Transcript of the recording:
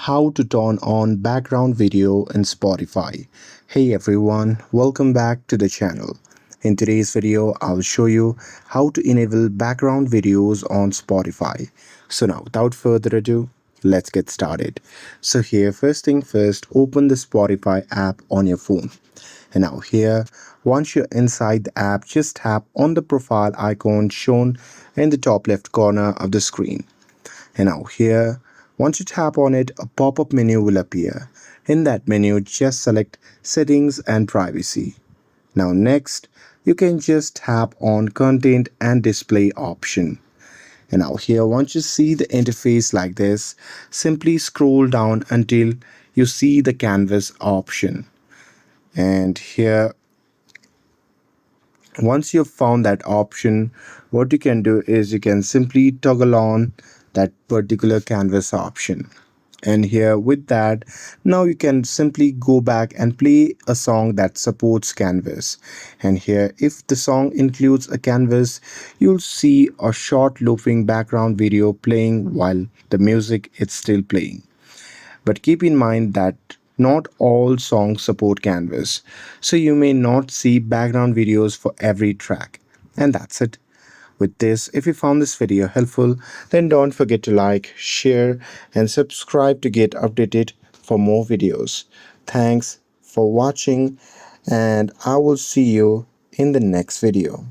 how to turn on background video in Spotify. Hey everyone, welcome back to the channel. In today's video, I'll show you how to enable background videos on Spotify. So now, without further ado, let's get started. So here, first thing first, open the Spotify app on your phone. And now here, once you're inside the app, just tap on the profile icon shown in the top left corner of the screen. And now here, once you tap on it, a pop-up menu will appear. In that menu, just select Settings and Privacy. Now next, you can just tap on Content and Display option. And now here, once you see the interface like this, simply scroll down until you see the canvas option. And here, once you've found that option, what you can do is you can simply toggle on that particular canvas option. And here with that, now you can simply go back and play a song that supports canvas. And here, if the song includes a canvas, you'll see a short looping background video playing while the music is still playing. But keep in mind that not all songs support Canvas, so you may not see background videos for every track. And that's it. With this, if you found this video helpful, then don't forget to like, share, and subscribe to get updated for more videos. Thanks for watching, and I will see you in the next video.